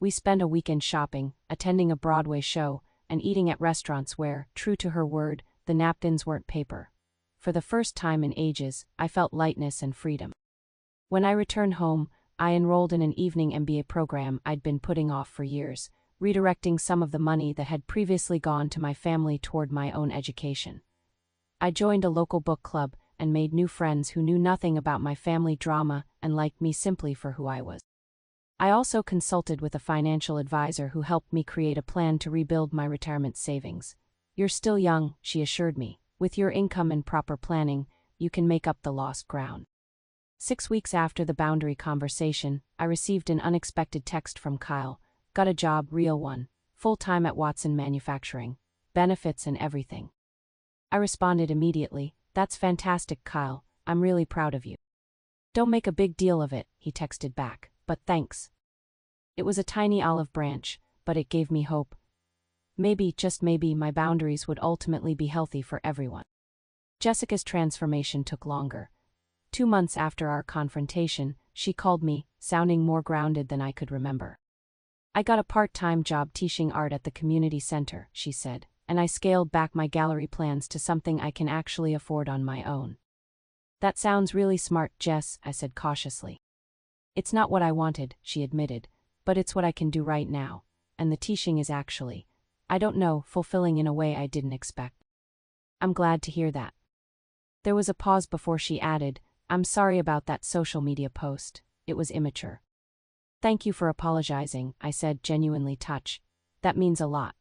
We spent a weekend shopping, attending a Broadway show, and eating at restaurants where, true to her word, the napkins weren't paper. For the first time in ages, I felt lightness and freedom. When I returned home, I enrolled in an evening MBA program I'd been putting off for years, redirecting some of the money that had previously gone to my family toward my own education. I joined a local book club and made new friends who knew nothing about my family drama and liked me simply for who I was. I also consulted with a financial advisor who helped me create a plan to rebuild my retirement savings. "You're still young," she assured me. "With your income and proper planning, you can make up the lost ground. 6 weeks after the boundary conversation, I received an unexpected text from Kyle. Got a job, real one, full-time at Watson Manufacturing, benefits and everything. I responded immediately, that's fantastic, Kyle, I'm really proud of you. Don't make a big deal of it, he texted back, but thanks. It was a tiny olive branch, but it gave me hope. Maybe, just maybe, my boundaries would ultimately be healthy for everyone. Jessica's transformation took longer. 2 months after our confrontation, she called me, sounding more grounded than I could remember. I got a part-time job teaching art at the community center, she said, and I scaled back my gallery plans to something I can actually afford on my own. That sounds really smart, Jess, I said cautiously. It's not what I wanted, she admitted, but it's what I can do right now, and the teaching is actually, I don't know, fulfilling in a way I didn't expect. I'm glad to hear that. There was a pause before she added, I'm sorry about that social media post, it was immature. Thank you for apologizing, I said, genuinely touched. That means a lot.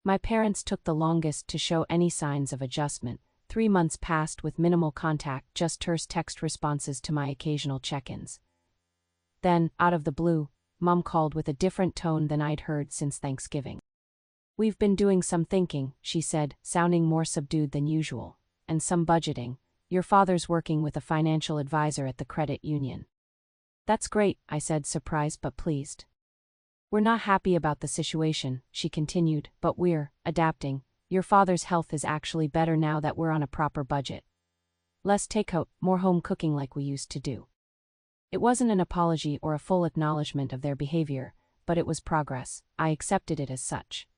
My parents took the longest to show any signs of adjustment. 3 months passed with minimal contact, just terse text responses to my occasional check-ins. Then, out of the blue, Mom called with a different tone than I'd heard since Thanksgiving. We've been doing some thinking, she said, sounding more subdued than usual, and some budgeting. Your father's working with a financial advisor at the credit union. That's great, I said, surprised but pleased. We're not happy about the situation, she continued, but we're adapting. Your father's health is actually better now that we're on a proper budget. Less takeout, more home cooking like we used to do. It wasn't an apology or a full acknowledgement of their behavior, but it was progress. I accepted it as such.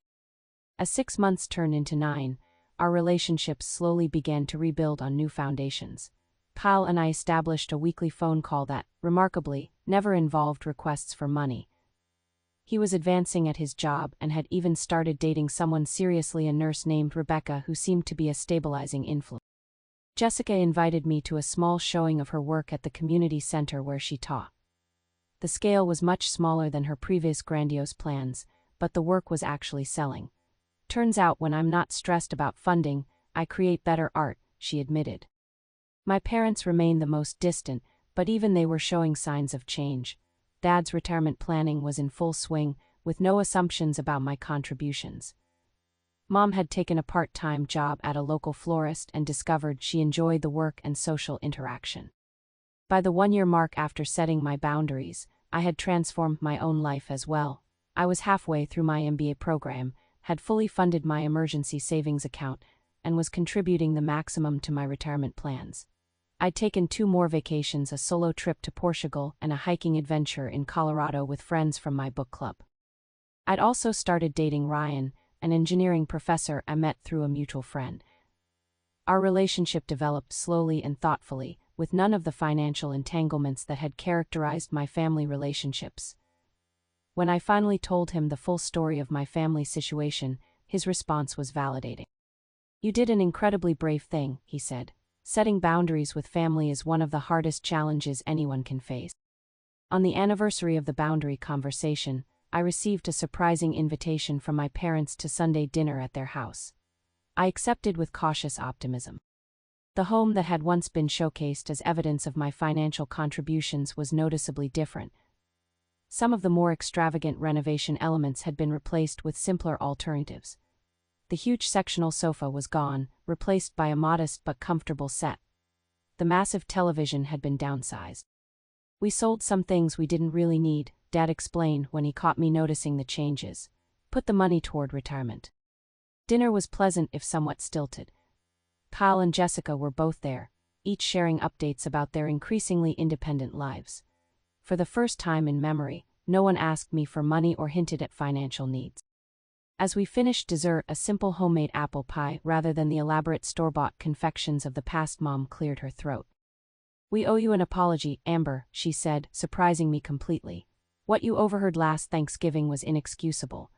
As 6 months turned into 9, our relationships slowly began to rebuild on new foundations. Kyle and I established a weekly phone call that, remarkably, never involved requests for money. He was advancing at his job and had even started dating someone seriously, a nurse named Rebecca who seemed to be a stabilizing influence. Jessica invited me to a small showing of her work at the community center where she taught. The scale was much smaller than her previous grandiose plans, but the work was actually selling. Turns out when I'm not stressed about funding, I create better art, she admitted. My parents remained the most distant, but even they were showing signs of change. Dad's retirement planning was in full swing, with no assumptions about my contributions. Mom had taken a part-time job at a local florist and discovered she enjoyed the work and social interaction. By the 1-year mark after setting my boundaries, I had transformed my own life as well. I was halfway through my MBA program, had fully funded my emergency savings account, and was contributing the maximum to my retirement plans. I'd taken 2 more vacations, a solo trip to Portugal and a hiking adventure in Colorado with friends from my book club. I'd also started dating Ryan, an engineering professor I met through a mutual friend. Our relationship developed slowly and thoughtfully, with none of the financial entanglements that had characterized my family relationships. When I finally told him the full story of my family situation, his response was validating. You did an incredibly brave thing, he said. Setting boundaries with family is one of the hardest challenges anyone can face. On the anniversary of the boundary conversation, I received a surprising invitation from my parents to Sunday dinner at their house. I accepted with cautious optimism. The home that had once been showcased as evidence of my financial contributions was noticeably different. Some of the more extravagant renovation elements had been replaced with simpler alternatives. The huge sectional sofa was gone, replaced by a modest but comfortable set. The massive television had been downsized. We sold some things we didn't really need, Dad explained when he caught me noticing the changes. Put the money toward retirement. Dinner was pleasant if somewhat stilted. Kyle and Jessica were both there, each sharing updates about their increasingly independent lives. For the first time in memory, no one asked me for money or hinted at financial needs. As we finished dessert, a simple homemade apple pie rather than the elaborate store-bought confections of the past, Mom cleared her throat. We owe you an apology, Amber, she said, surprising me completely. What you overheard last Thanksgiving was inexcusable.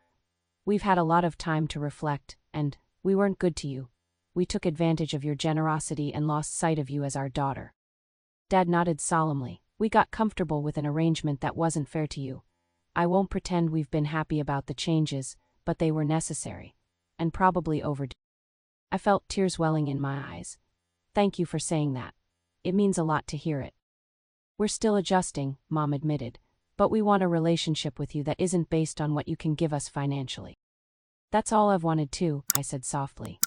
We've had a lot of time to reflect, and we weren't good to you. We took advantage of your generosity and lost sight of you as our daughter. Dad nodded solemnly. We got comfortable with an arrangement that wasn't fair to you. I won't pretend we've been happy about the changes, but they were necessary, and probably overdue. I felt tears welling in my eyes. Thank you for saying that. It means a lot to hear it. We're still adjusting, Mom admitted, but we want a relationship with you that isn't based on what you can give us financially. That's all I've wanted too, I said softly.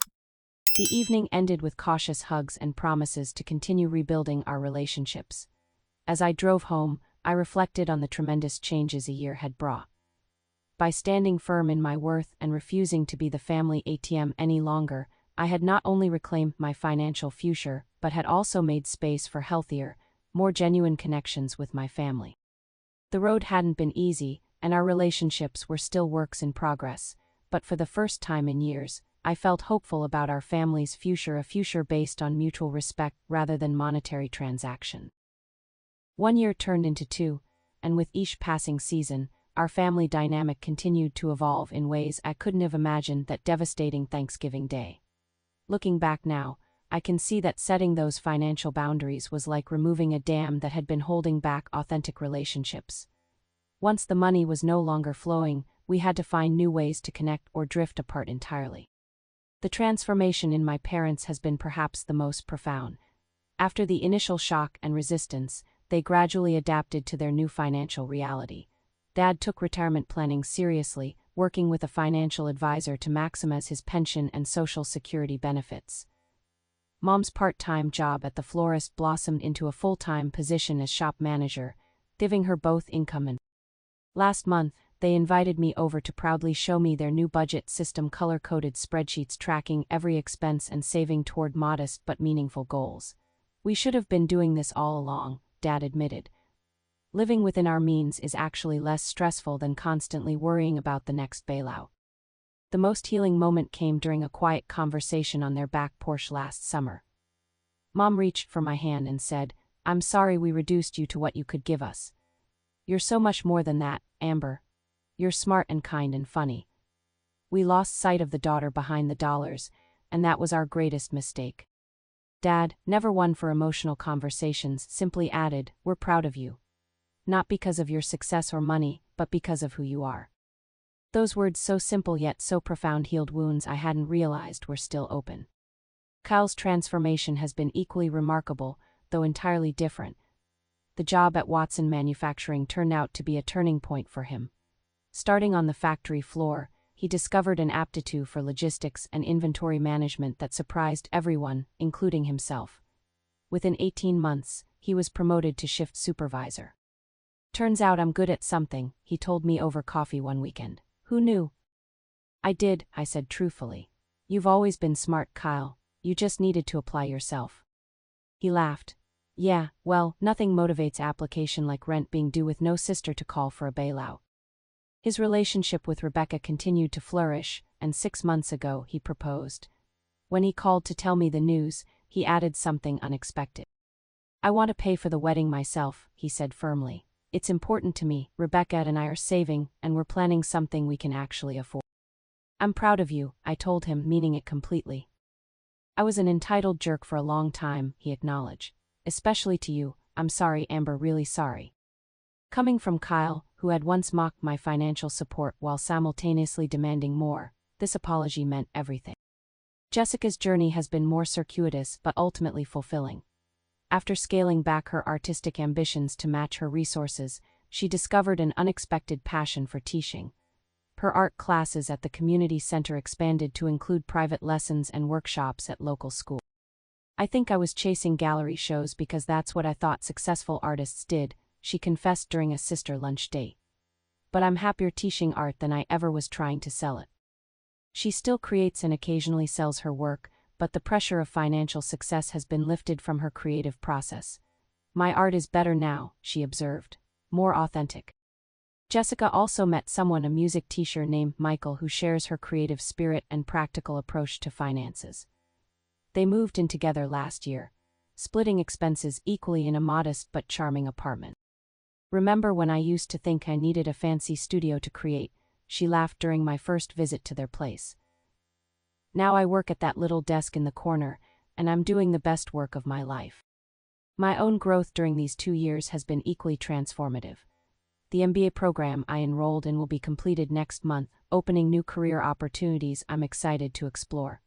The evening ended with cautious hugs and promises to continue rebuilding our relationships. As I drove home, I reflected on the tremendous changes a year had brought. By standing firm in my worth and refusing to be the family ATM any longer, I had not only reclaimed my financial future, but had also made space for healthier, more genuine connections with my family. The road hadn't been easy, and our relationships were still works in progress, but for the first time in years, I felt hopeful about our family's future, a future based on mutual respect rather than monetary transaction. 1 year turned into 2, and with each passing season, our family dynamic continued to evolve in ways I couldn't have imagined. That devastating Thanksgiving Day. Looking back now, I can see that setting those financial boundaries was like removing a dam that had been holding back authentic relationships. Once the money was no longer flowing, we had to find new ways to connect or drift apart entirely. The transformation in my parents has been perhaps the most profound. After the initial shock and resistance, they gradually adapted to their new financial reality. Dad took retirement planning seriously, working with a financial advisor to maximize his pension and Social Security benefits. Mom's part-time job at the florist blossomed into a full-time position as shop manager, giving her both income and. Last month, they invited me over to proudly show me their new budget system, color-coded spreadsheets tracking every expense and saving toward modest but meaningful goals. We should have been doing this all along, Dad admitted. Living within our means is actually less stressful than constantly worrying about the next bailout. The most healing moment came during a quiet conversation on their back porch last summer. Mom reached for my hand and said, "I'm sorry we reduced you to what you could give us. You're so much more than that, Amber. You're smart and kind and funny." We lost sight of the daughter behind the dollars, and that was our greatest mistake. Dad, never one for emotional conversations, simply added, "We're proud of you. Not because of your success or money, but because of who you are." Those words, so simple yet so profound, healed wounds I hadn't realized were still open. Kyle's transformation has been equally remarkable, though entirely different. The job at Watson Manufacturing turned out to be a turning point for him. Starting on the factory floor, he discovered an aptitude for logistics and inventory management that surprised everyone, including himself. Within 18 months, he was promoted to shift supervisor. "Turns out I'm good at something," he told me over coffee one weekend. "Who knew?" "I did," I said truthfully. "You've always been smart, Kyle. You just needed to apply yourself." He laughed. "Yeah, well, nothing motivates application like rent being due with no sister to call for a bailout." His relationship with Rebecca continued to flourish, and 6 months ago he proposed. When he called to tell me the news, he added something unexpected. "I want to pay for the wedding myself," he said firmly. "It's important to me. Rebecca and I are saving, and we're planning something we can actually afford." "I'm proud of you," I told him, meaning it completely. "I was an entitled jerk for a long time," he acknowledged. "Especially to you. I'm sorry, Amber, really sorry." Coming from Kyle, who had once mocked my financial support while simultaneously demanding more, this apology meant everything. Jessica's journey has been more circuitous but ultimately fulfilling. After scaling back her artistic ambitions to match her resources, she discovered an unexpected passion for teaching. Her art classes at the community center expanded to include private lessons and workshops at local schools. "I think I was chasing gallery shows because that's what I thought successful artists did," she confessed during a sister lunch date. "But I'm happier teaching art than I ever was trying to sell it." She still creates and occasionally sells her work, but the pressure of financial success has been lifted from her creative process. "My art is better now," she observed. "More authentic." Jessica also met someone, a music teacher named Michael, who shares her creative spirit and practical approach to finances. They moved in together last year, splitting expenses equally in a modest but charming apartment. "Remember when I used to think I needed a fancy studio to create?" she laughed during my first visit to their place. "Now I work at that little desk in the corner, and I'm doing the best work of my life." My own growth during these 2 years has been equally transformative. The MBA program I enrolled in will be completed next month, opening new career opportunities I'm excited to explore.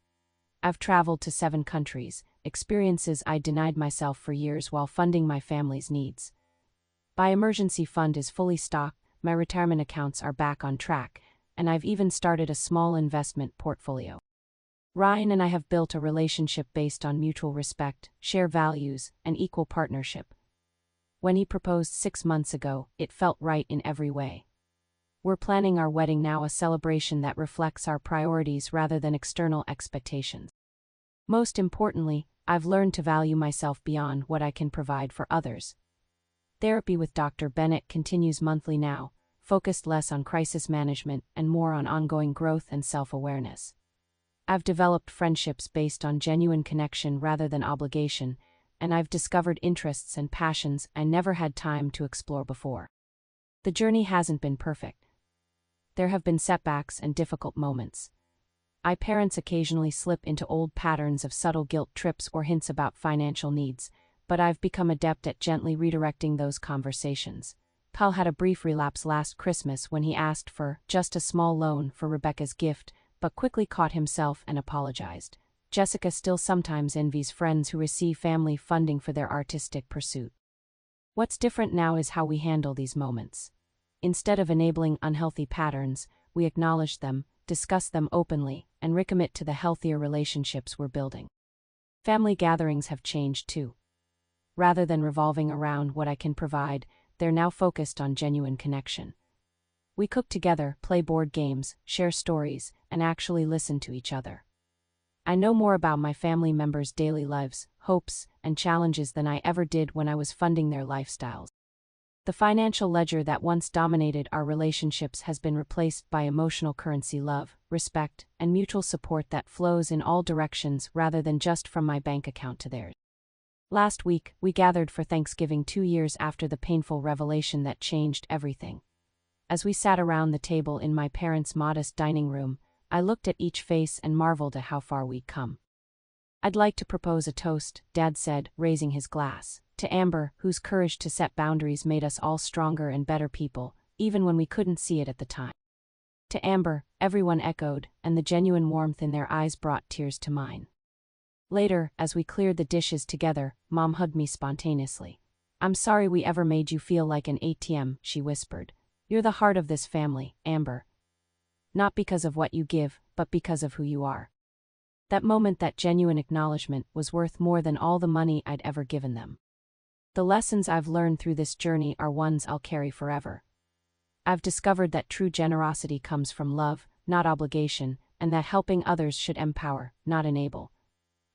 I've traveled to 7 countries, experiences I denied myself for years while funding my family's needs. My emergency fund is fully stocked, my retirement accounts are back on track, and I've even started a small investment portfolio. Ryan and I have built a relationship based on mutual respect, shared values, and equal partnership. When he proposed 6 months ago, it felt right in every way. We're planning our wedding now, a celebration that reflects our priorities rather than external expectations. Most importantly, I've learned to value myself beyond what I can provide for others. Therapy with Dr. Bennett continues monthly now, focused less on crisis management and more on ongoing growth and self-awareness. I've developed friendships based on genuine connection rather than obligation, and I've discovered interests and passions I never had time to explore before. The journey hasn't been perfect. There have been setbacks and difficult moments. My parents occasionally slip into old patterns of subtle guilt trips or hints about financial needs, but I've become adept at gently redirecting those conversations. Paul had a brief relapse last Christmas when he asked for just a small loan for Rebecca's gift, but quickly caught himself and apologized. Jessica still sometimes envies friends who receive family funding for their artistic pursuit. What's different now is how we handle these moments. Instead of enabling unhealthy patterns, we acknowledge them, discuss them openly, and recommit to the healthier relationships we're building. Family gatherings have changed too. Rather than revolving around what I can provide, they're now focused on genuine connection. We cook together, play board games, share stories, and actually listen to each other. I know more about my family members' daily lives, hopes, and challenges than I ever did when I was funding their lifestyles. The financial ledger that once dominated our relationships has been replaced by emotional currency: love, respect, and mutual support that flows in all directions rather than just from my bank account to theirs. Last week, we gathered for Thanksgiving 2 years after the painful revelation that changed everything. As we sat around the table in my parents' modest dining room, I looked at each face and marveled at how far we'd come. "I'd like to propose a toast," Dad said, raising his glass, "to Amber, whose courage to set boundaries made us all stronger and better people, even when we couldn't see it at the time." "To Amber," everyone echoed, and the genuine warmth in their eyes brought tears to mine. Later, as we cleared the dishes together, Mom hugged me spontaneously. "I'm sorry we ever made you feel like an ATM," she whispered. "You're the heart of this family, Amber. Not because of what you give, but because of who you are." That moment, that genuine acknowledgement, was worth more than all the money I'd ever given them. The lessons I've learned through this journey are ones I'll carry forever. I've discovered that true generosity comes from love, not obligation, and that helping others should empower, not enable.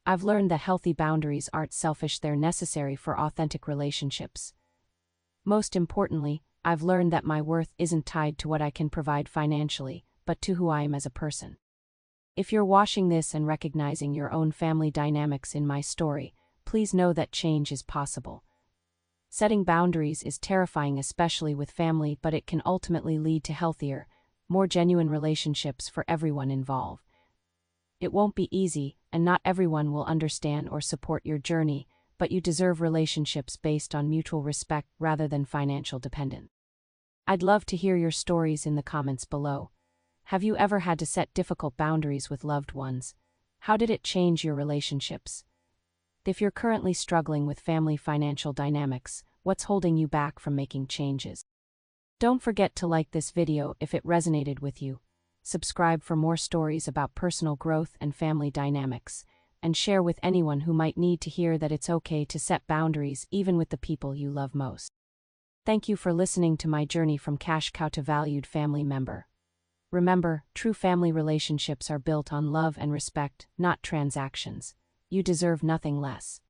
I've learned that healthy boundaries aren't selfish, they're necessary for authentic relationships. Most importantly, I've learned that my worth isn't tied to what I can provide financially, but to who I am as a person. If you're watching this and recognizing your own family dynamics in my story, please know that change is possible. Setting boundaries is terrifying, especially with family, but it can ultimately lead to healthier, more genuine relationships for everyone involved. It won't be easy, and not everyone will understand or support your journey, but you deserve relationships based on mutual respect rather than financial dependence. I'd love to hear your stories in the comments below. Have you ever had to set difficult boundaries with loved ones? How did it change your relationships? If you're currently struggling with family financial dynamics, what's holding you back from making changes? Don't forget to like this video if it resonated with you. Subscribe for more stories about personal growth and family dynamics, and share with anyone who might need to hear that it's okay to set boundaries even with the people you love most. Thank you for listening to my journey from cash cow to valued family member. Remember, true family relationships are built on love and respect, not transactions. You deserve nothing less.